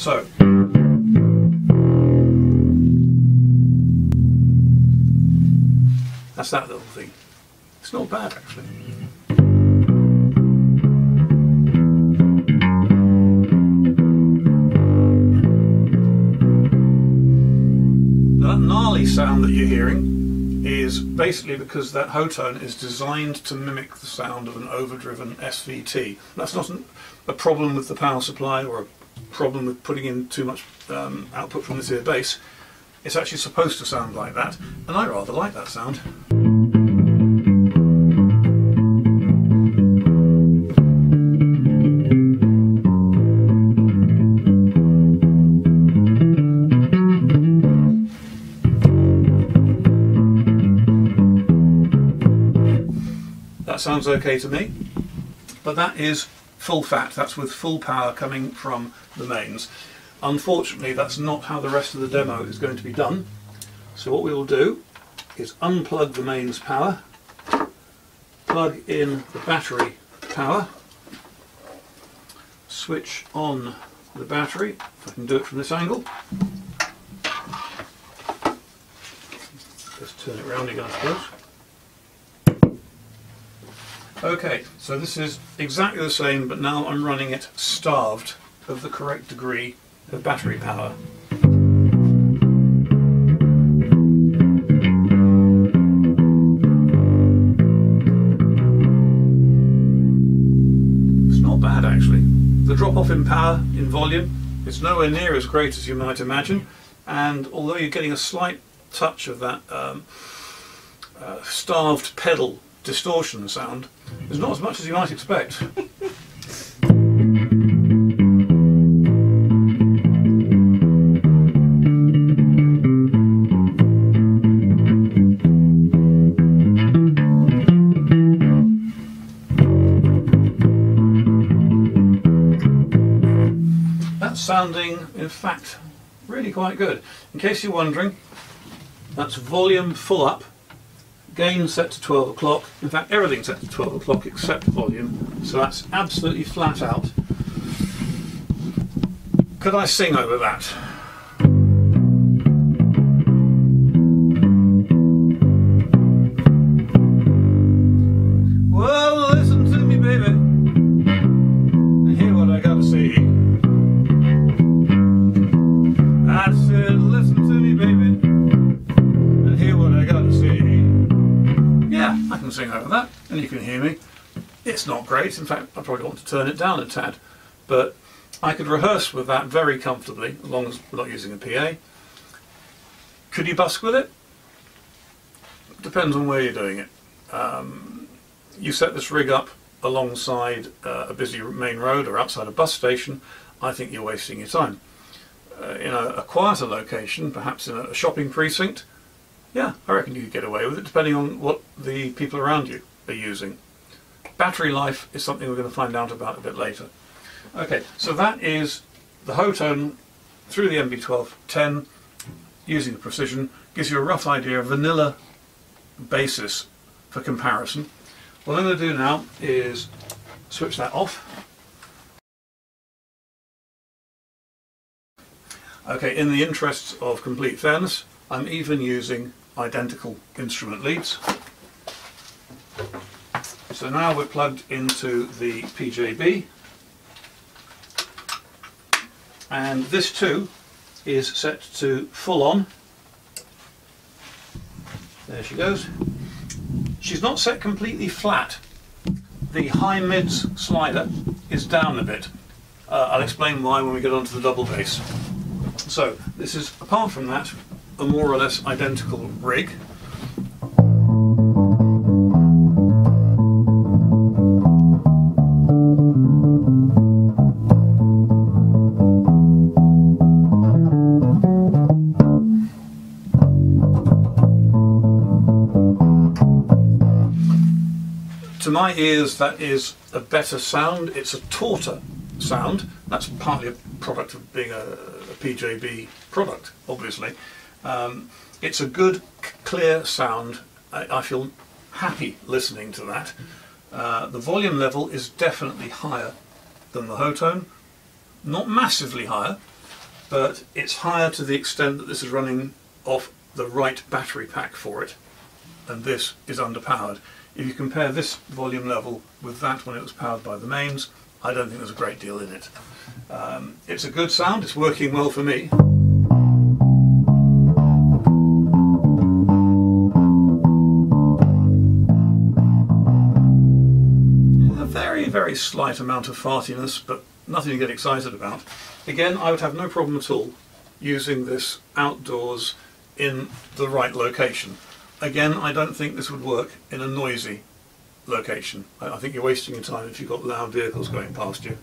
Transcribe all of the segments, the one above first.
So that's that little thing. It's not bad actually. That gnarly sound that you're hearing is basically because that Hotone is designed to mimic the sound of an overdriven SVT. That's not a problem with the power supply or a problem with putting in too much output from this ear bass. It's actually supposed to sound like that, and I rather like that sound. That sounds okay to me, but that is full fat. That's with full power coming from the mains. Unfortunately, that's not how the rest of the demo is going to be done. So what we will do is unplug the mains power, plug in the battery power, switch on the battery, if I can do it from this angle. Just turn it round again, I suppose. Okay, so this is exactly the same, but now I'm running it starved of the correct degree of battery power. It's not bad actually. The drop off in power, in volume, it's nowhere near as great as you might imagine, and although you're getting a slight touch of that starved pedal distortion sound, there's not as much as you might expect. That's sounding, in fact, really quite good. In case you're wondering, that's volume full up, gain set to 12 o'clock, in fact everything's set to 12 o'clock except volume, so that's absolutely flat out. Could I sing over that? Well, listen to me baby, and hear what I gotta say. I said listen to me baby, and hear what I gotta say. Yeah, I can sing over that, and you can hear me. It's not great, in fact I probably want to turn it down a tad, but I could rehearse with that very comfortably, as long as we're not using a PA. Could you busk with it? Depends on where you're doing it. You set this rig up alongside a busy main road or outside a bus station, I think you're wasting your time. In a quieter location, perhaps in a shopping precinct, yeah, I reckon you could get away with it, depending on what the people around you are using. Battery life is something we're going to find out about a bit later. Okay, so that is the Hotone through the MB1210 using the Precision. Gives you a rough idea of vanilla basis for comparison. What I'm going to do now is switch that off. Okay, in the interests of complete fairness, I'm even using identical instrument leads. So now we're plugged into the PJB, and this too is set to full on. There she goes. She's not set completely flat. The high mids slider is down a bit. I'll explain why when we get onto the double bass. So this is, apart from that, a more or less identical rig. To my ears, that is a better sound. It's a tauter sound. That's partly a product of being a PJB product, obviously. It's a good, clear sound. I feel happy listening to that. The volume level is definitely higher than the Hotone. Not massively higher, but it's higher to the extent that this is running off the right battery pack for it, and this is underpowered. If you compare this volume level with that when it was powered by the mains, I don't think there's a great deal in it. It's a good sound, it's working well for me. A very, very slight amount of fartiness, but nothing to get excited about. Again, I would have no problem at all using this outdoors in the right location. Again, I don't think this would work in a noisy location. I think you're wasting your time if you've got loud vehicles going past you.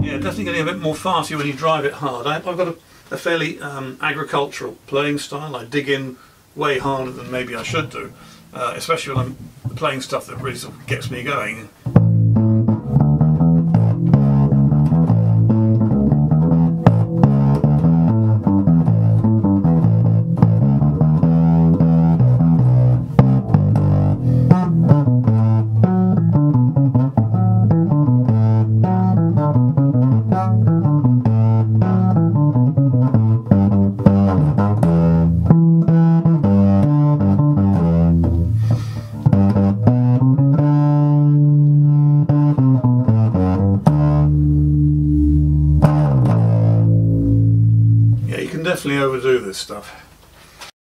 Yeah, definitely getting a bit more farty when you drive it hard. I've got a fairly agricultural playing style. I dig in way harder than maybe I should do, especially when I'm playing stuff that really sort of gets me going. Definitely overdo this stuff.